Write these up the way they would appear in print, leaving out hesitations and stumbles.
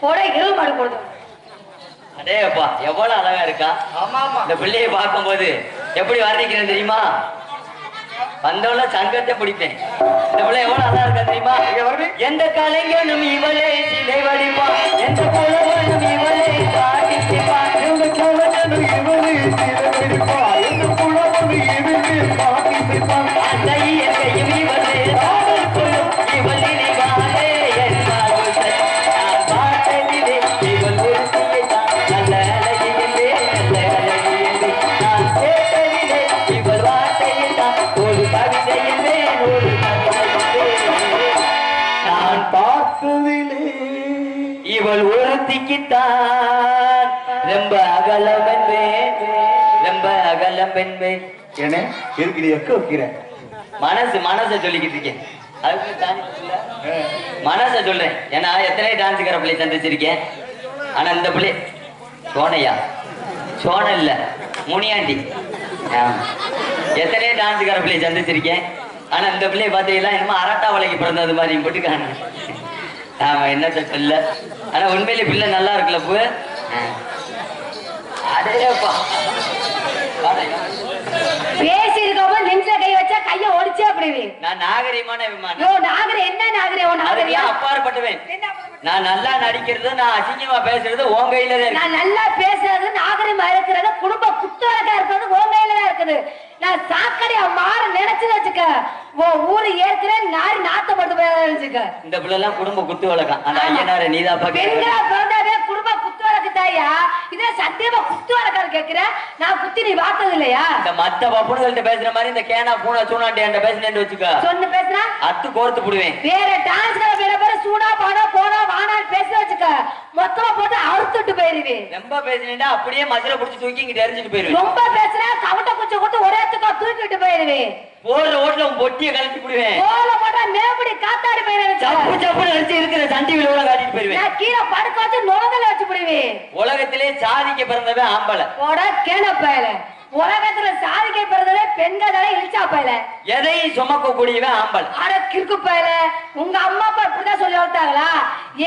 போட இரவு மாடு கொடுத்தோம். அடே அப்பா எவ்வளவு அழகா இருக்கா. ஆமா ஆமா. இந்த பிள்ளையை பார்க்கும்போது எப்படி வர்ணிக்கிறேன் தெரியுமா? வந்தவள சங்கத்தை பிடிப்பேன். இந்த பிள்ளை எவ்வளவு அழகா இருக்கா தெரியுமா? எந்த கலைஞனும் இவளே சிலை வடிப்பா, எந்த புலவனும் இவளே பாடிப்பா, எந்த புலவனும் இவளே சிலை வடிப்பா, எந்த புலவனும் இவளே பாடிப்பா, அந்த இயற்கையும் இவளே பாடல் கொள்ளும் இவள் நினைவாலே என்பார்கள். நான் பார்த்ததிலே இவள் ஒரு சிலைதான், நல்ல அழகியலே நல்ல அழகியலே. நான் கேட்டதிலே இவள் வார்த்தையில் தான் ஒரு கவிதையிலே ஒரு கவிதையிலே. நான் பார்த்ததிலே இவள் ஒருத்திக்குத்தான் ரொம்ப அகலம் என்பேன், ரொம்ப அகலம் என்பேன். என்ன எதுக்கு எக்க வைக்கிறேன்? மனசை சொல்லிக்கிட்டு இருக்கேன். அதுக்கு டான்ஸ் இல்ல, மனசை சொல்றேன். ஏன்னா எத்தனை டான்ஸுக்கார பிள்ளை சந்திச்சிருக்கேன். ஆனா இந்த பிள்ளை சோனையா, சோனை இல்ல முனியாண்டி. எத்தனையோ டான்ஸுக்கார பிள்ளை சந்திச்சிருக்கேன். ஆனா இந்த பிள்ளைய பார்த்தீங்கன்னா என்னமோ அரட்டா வலைக்கு பிறந்தது மாதிரி போட்டுக்காங்க. ஆமா என்னத்த சொல்ல. ஆனா உண்மையிலே பிள்ளை நல்லா இருக்குல்ல பூ. அடேப்பா பேசி இருக்கப்போ நெஞ்சில கை வச்சா கைய ஒடிச்சே அப்படிவே. நான் நாகரிகமான விமானம். யோ நாகரே என்ன நாகரே? உன் நாகரியா அப்பாற்பட்டுவேன். நான் நல்லா நடிக்கிறது, நான் அசிங்கமா பேசுறது உன் கையில தான் இருக்கு. நான் நல்லா பேசுறது, நாகரிகமா இருக்கிறது, குடும்ப குத்துவழக்கா இருக்கிறது உன் கையில தான் இருக்குது. நான் சாக்கடையா மாற நினைச்சு வச்சுக்க, உன் ஊரு ஏற்கனவே நாரி நாத்தப்பட்டு போயிருச்சுக்க. இந்த பிள்ளை எல்லாம் குடும்ப குத்து வழக்கம். அந்த ஐயனார நீதாப்பா பெண்களா பிறந்தாவே குடும்ப குத்து வழக்கு தாயா. இதே சத்தியமா குத்து வழக்காரு கேட்கிற. நான் குத்தி நீ பார்த்தது இல்லையா? இந்த மத்த பப்புனுகள்கிட்ட பேசுற மாதிரி இந்த கேனா பூனா சூனாண்டியாண்ட பேசுனேன்னு வச்சுக்க, சொன்ன பேசுனா அத்து கோர்த்து போடுவேன். வேற டான்ஸ்ல வேற பேரு சூடா பாடா போனா வானான்னு பேச வச்சுக்க, மொத்தமா போட்டு அறுத்துட்டு போயிருவேன். ரொம்ப பேசினேன்டா அப்படியே மதுரை புடிச்சு தூக்கி இங்க எரிஞ்சிட்டு போயிருவேன். ரொம்ப பேசுனா கவட்ட குச்சி கொடுத்து ஒரே தூக்கிட்டு போயிருவேன். போற ரோட்ல உன் பொட்டியை கலட்டி போடுவேன். போல போட்டா மேபடி காத்தாடி போயிருவேன். சப்பு சப்பு அடிச்சு இருக்கிற சண்டி விழுவல காட்டிட்டு போயிருவேன். நான் கீழே படுக்க வச்சு நுழங்கல வச்சு போடுவேன். உலகத்திலே சாதிக்க பிறந்தவன் ஆம்பளை. போட கேன பயல. உலகத்துல சாதிக்க பிறந்தவே பெண்கள் இழிச்சா பயல. எதையும் சுமக்க கூடியவன் ஆம்பளை. அட கிறுக்கு பயல, உங்க அம்மா அப்பா இப்படிதான் சொல்லி வளர்த்தாங்களா?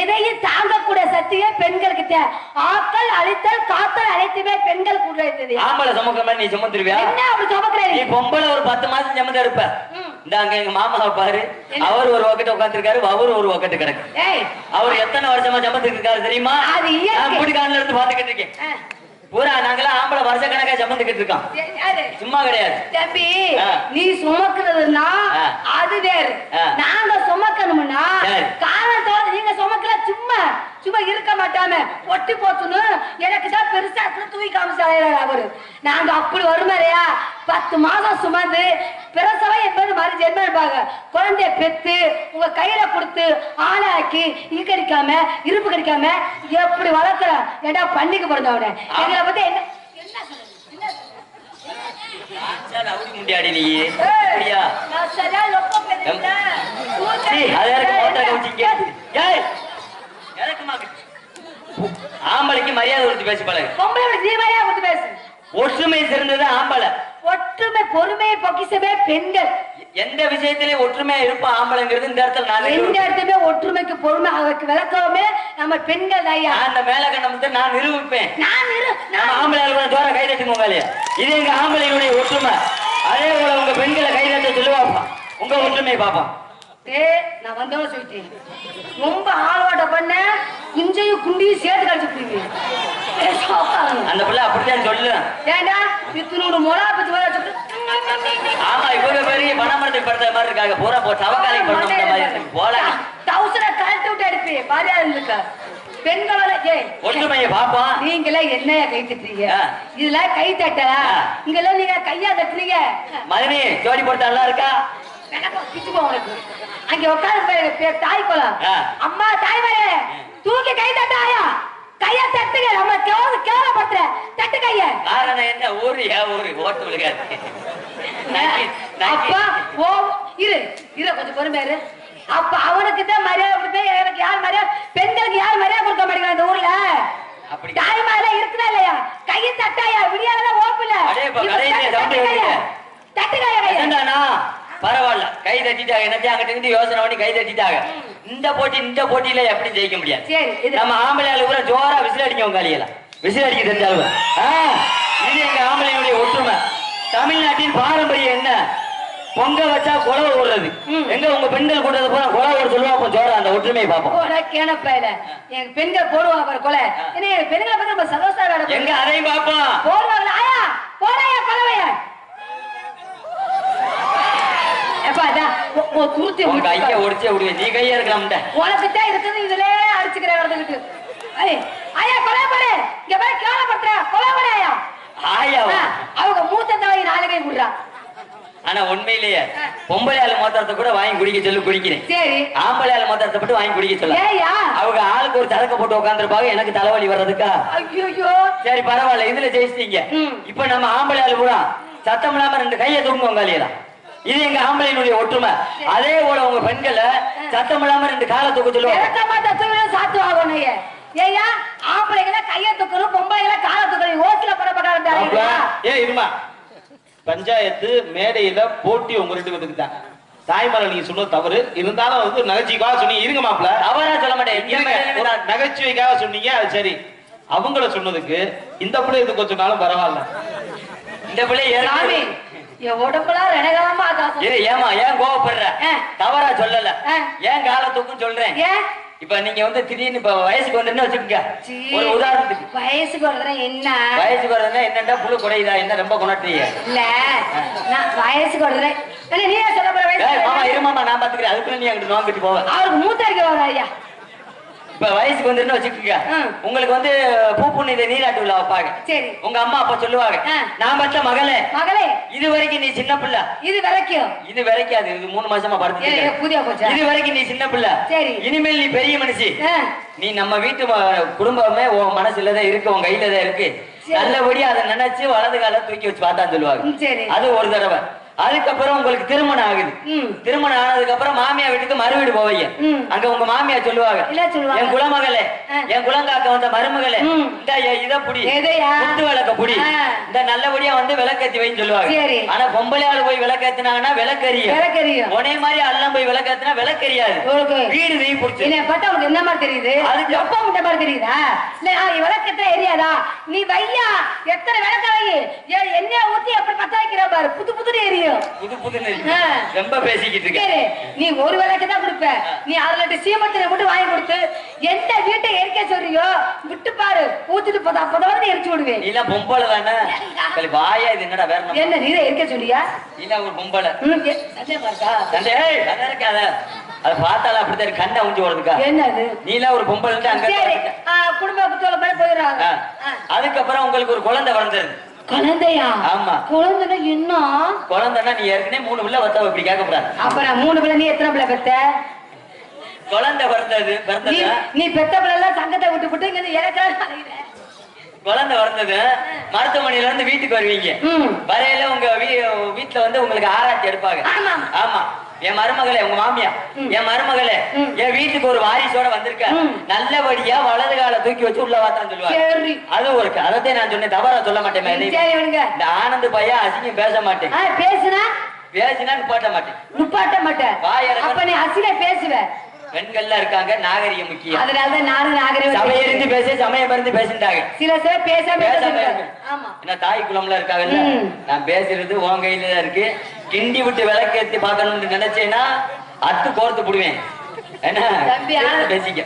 எதையும் தாங்கக்கூடிய சக்தியே பெண்களுக்கு. ஆக்கல் அழித்தல் காத்தல் அனைத்துமே பெண்கள் கூடாது. ஆம்பளை சுமக்கிற மாதிரி நீ சுமந்துருவியா? என்ன அப்படி சுமக்கிறேன்? நீ பொம்பளை ஒரு 10 மாசம் சுமந்து இருப்ப. இந்த அங்க எங்க மாமாவை பாரு, அவர் ஒரு வக்கெட்டு உட்காந்துருக்காரு, அவரு ஒரு வக்கெட்டு கிடக்கு. அவர் எத்தனை வருஷமா சுமந்துட்டு இருக்காரு தெரியுமா? நான் கூட்டிக்கால இருந்து பாத்துக்கிட்டு இருக்கேன். பூரா நாங்கெல்லாம் ஆம்பளை வருஷ கணக்கா சுமந்துக்கிட்டு இருக்கோம். சும்மா கிடையாது தம்பி. நீ சுமக்கிறதுனா அது வேறு. நாங்க சுமக்கணும்னா காலத்தோட நீங்க சுமக்கல. சும்மா சும்மா இருக்க மாட்டாம ஒட்டி போச்சுன்னு எனக்கு தான் பெருசா தூக்கி காமிச்சாரு அவரு. நாங்க அப்படி வருமாறையா 10 மாசம் சுமந்து பிரசவம் என்பது மாதிரி ஜென்மப்பாங்க. குழந்தைய பெத்து உங்க கையில கொடுத்து ஆளாக்கி கடிக்காம இருப்பு கடிக்காம எப்படி வளர்க்குற ஏடா பண்ணிக்கு பிறந்தவன எங்களை பத்தி என்ன ஆம்பளைக்கு மரியாதை கொடுத்து பேசி பழகு. பொம்பளை நீ மரியாதை கொடுத்து பேசு. ஒற்றுமை சிறந்தது ஆம்பளை. ஒற்றுமை பொறுமை பொக்கிஷமே பெண்கள். எந்த விஷயத்திலே ஒற்றுமையா இருப்பா ஆம்பளைங்கிறது இந்த இடத்துல நான் எந்த இடத்துலயுமே ஒற்றுமைக்கு பொறுமை அதுக்கு விளக்கமே நம்ம பெண்கள் ஐயா. அந்த மேல கண்ணை நான் நிரூபிப்பேன். நான் ஆம்பளை தோற கை தட்டுங்க வேலையா. இது எங்க ஆம்பளைகளுடைய ஒற்றுமை. அதே போல உங்க பெண்களை கை தட்ட சொல்லுவாப்பா, உங்க ஒற்றுமையை பாப்பா. நான் வந்தவன சொல்லிட்டேன். ரொம்ப ஆழ்வாட்ட பண்ண இஞ்சையும் குண்டியும் சேர்த்து கழிச்சு போடுவீங்க. அந்த பிள்ளை அப்படித்தான் சொல்லு. ஏண்டா இத்தனோட மொளா பத்தி வர சொல்லு. ஆமா இவங்க பெரிய பணமரத்துக்கு படுத்த மாதிரி இருக்காங்க. பூரா போ சவக்காலைக்கு படுத்த மாதிரி இருக்கு. போலாம் 1000 கழட்டி விட்டு எடுப்பே பாரியா இருந்துக்க. பெண்களோட ஒற்றுமையை பாப்பா. நீங்களே என்னையா கை தட்டுறீங்க? இதுல கை தட்டா இங்கெல்லாம் நீங்க கையா தட்டுறீங்க. மகனே ஜோடி போட்டு நல்லா இருக்கா? அங்க உட்காந்து தாய் குளம் அம்மா தாய்மரே தூக்கி கை தட்டாயா கைய தட்டுங்க. நம்ம கேவலப்படுற தட்டு கைய. காரணம் என்ன? ஊரு ஓட்டு விழுகாது. அப்பா ஓ இரு கொஞ்சம் பொறுமையாரு. அப்ப அவனுக்கு தான் மரியாதை கொடுப்பே. எனக்கு யார் மரியாதை? பெண்களுக்கு யார் மரியாதை கொடுக்க மாட்டேங்கிறாங்க இந்த ஊர்ல? தாய்மாரே இருக்குதா இல்லையா? கையை தட்டாயா விடியாதான் ஓப்புல தட்டு கையா. பரவாயில்ல கை தட்டிட்டாங்க. என்னத்தையும் அங்கிட்ட இருந்து யோசனை பண்ணி கை தட்டிட்டாங்க. இந்த போட்டியில எப்படி ஜெயிக்க முடியாது. சரி நம்ம ஆம்பளை ஆளு கூட ஜோரா விசில் அடிக்க காலியெல்லாம் விசில் அடிக்க தெரிஞ்சாலும் இது எங்க ஆம்பளையுடைய ஒற்றுமை. தமிழ்நாட்டின் பாரம்பரியம் என்ன? பொங்க வச்சா குலவை ஓடுறது. எங்க உங்க பெண்கள் கூட்டத்தை போனா குலவை ஓட சொல்லுவா. ஜோரா அந்த ஒற்றுமையை பார்ப்போம். கேனப்பையில எங்க பெண்கள் போடுவா பாரு கொலை. என்ன எங்க பெண்களை பத்தி நம்ம சந்தோஷம் எங்க அதையும் பார்ப்போம். போடுவாங்களா? ஆயா போடாயா கலவையா கைய ஒடிச்சே விடுவே. நீ கையா இருக்கலாம் உனக்குத்தான் இருக்குது. இதுல அடிச்சுக்கிற வரதுக்கிட்டு ஐயா கொலை பாரு. இங்க பாரு கேவலப்படுத்துற கொலை பாரு. ஐயா ஆயா அவங்க மூத்த தவறி நாலு கை விடுறா. ஆனா உண்மையிலேயே பொம்பளை ஆளு மோத்திரத்தை கூட வாங்கி குடிக்க சொல்லி குடிக்கிறேன். சரி ஆம்பளை ஆளு மோத்திரத்தை மட்டும் வாங்கி குடிக்க சொல்ல. அவங்க ஆளுக்கு ஒரு தடக்க போட்டு உட்காந்துருப்பாங்க. எனக்கு தலைவலி வர்றதுக்கா? ஐயோ சரி பரவாயில்ல, இதுல ஜெயிச்சிட்டீங்க. இப்ப நம்ம ஆம்பளை ஆளு கூட சத்தம் இல்லாம 2 கையை தூங்குவோம் காலியெல்லாம். இது எங்க ஆம்பளையினுடைய ஒற்றுமை. அதே போல உங்க பெண்களை சத்தம் இல்லாம 2 காலை தூக்க சொல்லுவாங்க. சாத்து ஆகணும். ஏயா ஆம்பளைகளை கையை தூக்கணும், பொம்பளைகளை காலை தூக்கணும். ஓட்டுல படப்படாது. இருமா, பஞ்சாயத்து மேடையில போட்டி உங்க 2 பேருக்கு தான். தாய்மார்கள் நீங்க சொன்னது தவறு. இருந்தாலும் வந்து நகைச்சுவைக்காக சொன்னீங்க. இருங்க மாப்பிள்ள, தவறா சொல்ல மாட்டேன். நகைச்சுவைக்காக சொன்னீங்க, அது சரி. அவங்கள சொன்னதுக்கு இந்த பிள்ளை இது கொஞ்ச நாளும் பரவாயில்ல. இந்த பிள்ளை என் உடம்புலாம் ரணகலமா ஏமா ஏன் கோவப்படுற? தவறா சொல்லல. ஏன் காலத்துக்கும் சொல்றேன். இப்ப நீங்க வந்து திடீர்னு இப்ப வயசுக்கு வந்து வச்சுக்கோங்க. ஒரு உதாரணத்துக்கு வயசுக்கு வருதுன்னா என்ன? வயசுக்கு வருதுன்னா என்னண்டா புழு குறையுதா? என்ன ரொம்ப கொண்டாடுறீங்க? இல்ல நான் வயசுக்கு வருதுறேன். நீ சொல்ல போற வயசு? மாமா இரு மாமா, நான் பாத்துக்கிறேன். அதுக்குள்ள நீ அங்கிட்டு நோங்கிட்டு போவ. அவருக்கு மூத்தரிக்க வர ஐயா. இப்ப வயசுக்கு வந்துன்னு வச்சுக்கோங்க. உங்களுக்கு வந்து பூ புண்ணிய நீராட்டு விழா வைப்பாங்க. சரி. உங்க அம்மா அப்பா சொல்லுவாங்க, நான் பத்த மகளே இது வரைக்கும் நீ சின்ன பிள்ளை. இது வரைக்கும் அது இது 3 மாசமா படுத்து இது வரைக்கும் நீ சின்ன பிள்ளை. இனிமேல் நீ பெரிய மனுஷி. நீ நம்ம வீட்டு குடும்பமே உன் மனசுலதான் இருக்கு, உன் கையில தான் இருக்கு. நல்லபடியா அதை நினைச்சு வலது கால தூக்கி வச்சு பார்த்தான்னு சொல்லுவாங்க. அது ஒரு தடவை. அதுக்கப்புறம் உங்களுக்கு திருமணம் ஆகுது. திருமணம் ஆனதுக்கு அப்புறம் மாமியா வீட்டுக்கு மறுவீடு போவீங்க. அங்க உங்க மாமியா சொல்லுவாங்க, என் குலமகளே, என் குலங்காக்க வந்த மருமகளே, இத புடி, குத்து விளக்க புடி, இந்த நல்லபடியா வந்து விளக்கேத்தி வைன்னு சொல்லுவாங்க. ஆனா பொம்பளையாளு போய் விளக்கேத்தினாங்கன்னா விளக்கறியும். உனே மாதிரி எல்லாம் போய் விளக்கேத்தினா விளக்கறியாது. வீடு நீ புடிச்சு என்ன மாதிரி தெரியுது? அதுக்கு அப்பா முட்ட மாதிரி தெரியுதா? விளக்கத்துல எரியாதா? நீ வையா எத்தனை விளக்க வை, எண்ணெய் ஊத்தி அப்படி பத்த வைக்கிற பாரு, புது புது எரியும். ரொம்ப பேசிக்கிட்டு இருக்க. நீ ஒரு விளக்கு தான் கொடுப்ப. நீ அதுல சீமத்தினை மட்டும் வாங்கி கொடுத்து எந்த வீட்டை எரிக்க சொல்றியோ விட்டு பாரு, ஊத்திட்டு போதா அப்பதான் எரிச்சு விடுவேன். நீ எல்லாம் பொம்பளை தானே? வாயா இது என்னடா வேற என்ன நீ எரிக்க சொல்லியா? நீ ஒரு பொம்பளை. சண்டை பாருக்கா? சண்டை இருக்காத. அது பார்த்தாலும் அப்படித்தான் கண்ணை ஊஞ்சி போறதுக்கா? என்னது நீல ஒரு பொம்பளை குடும்ப குத்தோல மேல போயிடுறாங்க. அதுக்கப்புறம் உங்களுக்கு ஒரு குழந்தை வளர்ந்துருது. குழந்தையா? ஆமா. குழந்தைன்னா என்ன? குழந்தைன்னா நீ ஏற்கனவே 3 பிள்ளை வத்த இப்படி கேட்கக்கூடாது. அப்புறம் 3 பிள்ளை நீ எத்தனை பிள்ளை பெத்த? குழந்தை பிறந்தது. நீ பெத்த பிள்ளை எல்லாம் சங்கத்தை விட்டு விட்டு இங்க இறக்க. குழந்தை வளர்ந்தது மருத்துவமனையில இருந்து வீட்டுக்கு வருவீங்க. வரையில உங்க வீட்டுல வந்து உங்களுக்கு ஆராய்ச்சி எடுப்பாங்க. ஆமா, என் மருமகளே, உங்க மாமியா, என் மருமகளே, என் வீட்டுக்கு ஒரு வாரிசோட வந்திருக்க, நல்லபடியா வலது கால தூக்கி வச்சு உள்ள வாத்தான்னு சொல்லுவாங்க. அது ஒரு அதத்தை நான் சொன்னேன், தவறா சொல்ல மாட்டேன். இந்த ஆனந்த் பையன் அசிங்கம் பேச மாட்டேன். பேசினா நிப்பாட்ட மாட்டேன். அப்ப நீ அசிங்க பேசுவ. பெண்கள்லாம் இருக்காங்க, நாகரிகம் முக்கியம். அதனாலதான் நானும் நாகரிகம். சமையலிருந்து பேச சமயம் இருந்து பேசிட்டாங்க. சில பேசாம என்ன தாய் குளம்ல இருக்காங்கல்ல. நான் பேசுறது உன் கையில தான் இருக்கு. கிண்டி விட்டு விளக்கேத்தி பாக்கணும்னு நினைச்சேன்னா அத்து கோர்த்து போடுவேன். என்ன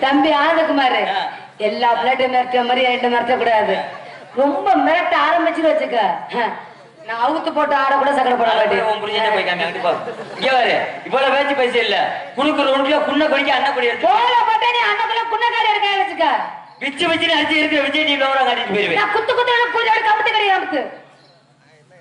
தம்பி ஆனந்தகுமார், எல்லா பிள்ளைட்டும் மிரட்ட மாதிரி என்கிட்ட மிரட்ட கூடாது. ரொம்ப மிரட்ட ஆரம்பிச்சுன்னு வச்சுக்க, நான் அவுத்து போட்டு ஆட கூட சக்கரை போட இவ்வளவு பேச்சு பைசா இல்ல. குடுக்குற ஒன்றுல குன்ன கொடிக்க அண்ணன் கொடி எடுத்து அண்ணக்குள்ள குன்னக்காரி எடுக்க வச்சுக்க. விச்சு வச்சு அடிச்சு இருக்கிற விஜய் டிவி காட்டிட்டு போயிருவேன். குத்து குத்து கம்பத்து கிடையாது.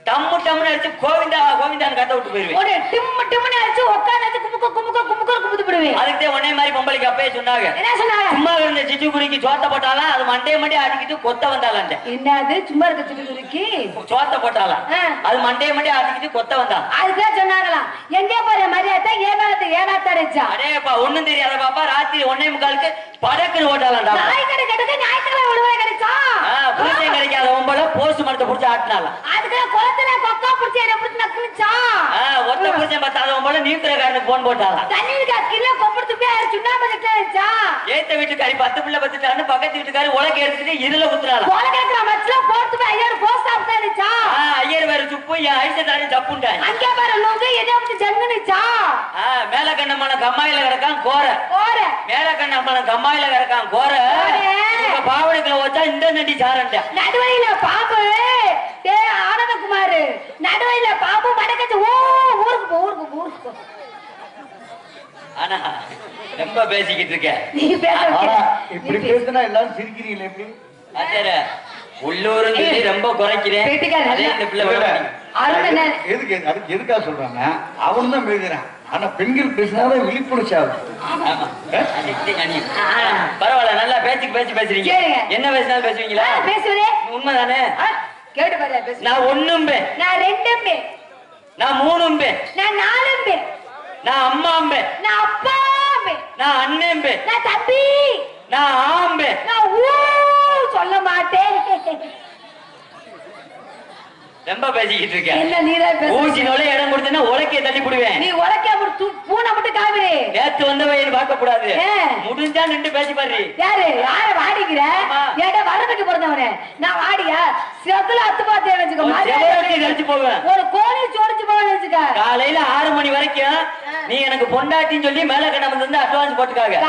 டம்மு டம்முன்னு அடிச்சு கோவிந்தா கோவிந்தான்னு கட்ட விட்டு போயிருவேன். டிம்மு டிம்முன்னு அடிச்சு உட்காந்து குமுக்கு போடுவேன். அதுக்கு ஒன்னே மாதிரி பொம்பளைக்கு அப்பயே சொன்னாங்க. என்ன சொன்னாங்க? சும்மா இருந்த சிட்டுக்குருக்கி சோத்த போட்டாலாம் அது மண்டைய மண்டைய அடிக்கிட்டு கொத்த வந்தாலாம். என்னது சும்மா இருக்க சிட்டுக்குருக்கி சோத்த போட்டாலாம் அது மண்டைய மண்டைய அடிக்கிட்டு கொத்த வந்தா? அதுதான் சொன்னாங்களாம். எங்க போற மரியாதை ஏனாத்தடிச்சா? அடேப்பா ஒண்ணும் தெரியாத பாப்பா. ராத்திரி 1:45க்கு படக்குன்னு ஓட்டாலாம்டா. நாய்க்கடை கெடுக்க ஞாயிற்றுக்கிழமை விடுவே கிடைச்சா புரிஞ்சம் கிடைக்காத பொம்பளை போஸ்ட் மரத்தை புடிச்சு ஆட்டினாலாம். அதுக்கு குளத்துல கொக்கா புடிச்சு என்ன புடிச்சு நக்குச்சா? ஒத்த புரிஞ்சம் பார்த்தாத பொம்பளை நீத்திரக்காரனுக்கு போன் போட்டாலாம். தண்ணீருக்கு கிலோ கொம்புடுத்து சுண்ணாம்பு கட்டாச்சா ஏத்த வீட்டுக்காரி 10 பிள்ளை பத்துட்டான்னு பக்கத்து வீட்டுக்காரி உலக எடுத்துட்டு இதுல குத்துறாளா உலகத்துல மச்சல போட்டு ஐயர் போஸ்ட் ஆஃபீஸா ஐயர் வேற சுப்பு என் ஐசதாரி தப்புண்டாங்க அங்க பாரு நோங்க என்ன அப்படி ஜங்கனுச்சா மேல கண்ணமான கம்மாயில கிடக்கான் கோர மேல கண்ணமான கம்மாயில கிடக்கான் கோர பாவனைக்குள்ள வச்சா இந்த நடி சாரண்டா நடுவையில பாம்பு ஆனந்தகுமார் நடுவையில பாம்பு மடக்கச்சு ஊருக்கு ஆனா ரொம்ப பேசிக்கிட்டு இருக்க நீ பேச இப்படி பேசினா எல்லாரும் சிரிக்கிறீங்களே எப்படி அத்தர உள்ளூரும் சொல்லி ரொம்ப குறைக்கிறேன் இந்த பிள்ளை எதுக்கு அதுக்கு எதுக்காக சொல்றாங்க அவன் தான் பேசுறான் ஆனா பெண்கள் பேசினாதான் விழிப்புணர்ச்சி ஆகும் பரவாயில்ல நல்லா பேச்சு பேசுறீங்க என்ன பேசினாலும் பேசுவீங்களா பேசுவதே உண்மைதானே கேட்டு பாரு நான் ஒண்ணும் நான் ரெண்டும் நான் மூணும் நான் நாலும் நான் அம்மாம்பே நான் அப்பா நான் அண்ணேம்பே நான் தம்பி நான் ஆம்பே நான் ஊ சொல்ல மாட்டேன் ரொம்ப பேசிக்கிட்டு இருக்கேன் என்ன நீதான் ஊசி நோல இடம் கொடுத்தேன்னா உலக்கைய தள்ளி போடுவேன் நீ உலக்கைய பூனை மட்டும் காவிரி நேத்து வந்தவன் பார்க்க கூடாது முடிஞ்சா நின்று பேசி பாரு யார வாடிக்கிற ஏடா வரதுக்கு பிறந்தவனே நான் வாடியா செத்துல அத்து பார்த்தே வச்சுக்க போவேன் ஒரு கோழி சோடிச்சு போவேன் வச்சுக்க காலையில 6 மணி வரைக்கும் நீ எனக்கு பொண்டாட்டின்னு சொல்லி மேல கிணம்பு வந்து அட்வான்ஸ் போட்டுக்காங்க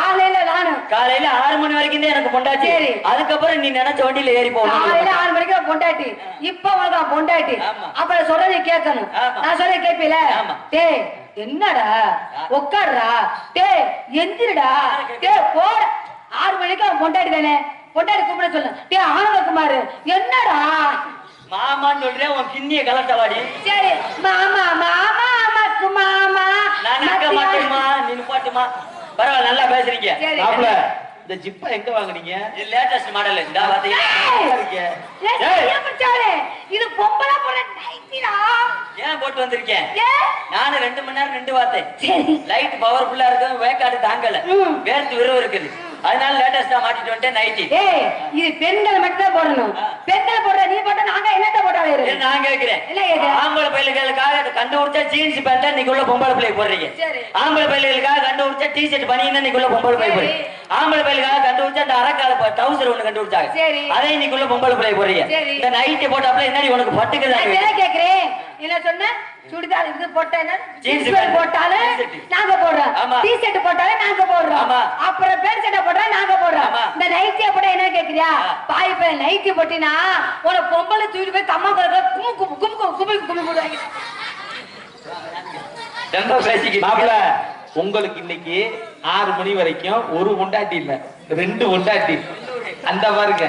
காலையில 6 மணி வரைக்கும் தான் எனக்கு பொண்டாட்டி அதுக்கப்புறம் நீ நினைச்ச வண்டியில ஏறி போகணும் காலையில 6 மணிக்கு பொண்டாட்டி இப்ப உனக்கு பொண்டாட்டி அப்புறம் சொல்றதை கேட்கணும் நான் சொல்ல கேட்பீல டேய் என்னடா உட்காடுறா டேய் எந்திரடா டேய் போட 6 மணிக்கு அவன் பொண்டாட்டி தானே பொண்டாட்டி கூப்பிட சொல்லு டேய் ஆனந்தகுமார் என்னடா மாமான்னு சொல்றேன் உன் கிண்ணிய கலட்டவாடி சரி மாமா மாமா அம்மாக்கு மாமா நான் அக்க மாட்டேமா நீ பாட்டுமா பரவாயில்ல நல்லா பேசுறீங்க மாப்ள இந்த ஜிப்பா எங்க வாங்குனீங்க இது லேட்டஸ்ட் மாடல் இந்த பாத்தீங்களா இது பொம்பளை போற நைட்டிடா ஏன் போட்டு வந்திருக்கேன் நானும் 2 மணி நேரம் 2 வார்த்தை லைட் பவர்ஃபுல்லா இருக்கு வேக்காடு தாங்கல வேர்த்து விரவு இருக்குது அதனால லேட்டஸ்டா மாட்டிட்டு வந்துட்டேன் நைட்டி இது பெண்கள் மட்டும் தான் போடணும் பெண்கள் போடுற நீ போட்டா நாங்க என்னத்த போட்டாலே நான் கேக்குறேன் ஆம்பளை பையலுக்காக கண்டுபிடிச்சா ஜீன்ஸ் பேண்ட் இன்னைக்கு உள்ள பொம்பளை பிள்ளை போடுறீங்க ஆம்பளை பையலுக்காக கண்டுபிடிச்சா டி ஷர்ட் பனியன் இன்னைக்கு உள்ள பொம்பளை பிள்ளை போடுறீங்க ஆம்பளை பையலுக்காக கண்டுபிடிச்சா அந்த அரக்கால டவுசர் ஒண்ணு கண்டுபிடிச்சாங்க அதை இன்னைக்கு உள்ள பொம்பளை பிள்ளை போடுறீங்க இந்த நைட்டி போட்டாப்ல என்ன உனக்கு பட்டுக்குதான் கேக்குறேன் என்ன சொன்ன சுடிதார் இது போட்டா ஜீன்ஸ் பேண்ட் போட்டாலும் நாங்க போடுறோம் டி ஷர்ட் போட்டாலும் நாங்க போடுறோம் அப்புறம் பேண்ட் ஷர்ட் போட்டா நாங்க போடுறோம் இந்த நைட்டிய போட்டா என்ன கேக்குறியா பாய் பை நைட்டி போட்டினா உன பொம்பளை தூக்கிட்டு போய் கம்மா கலர்ல கும்மி போடுவாங்க ரொம்ப பேசிக்கிட்டு மாப்ள உங்களுக்கு இன்னைக்கு 6 மணி வரைக்கும் ஒரு பொண்டாட்டி இல்ல 2 பொண்டாட்டி அந்த பாருங்க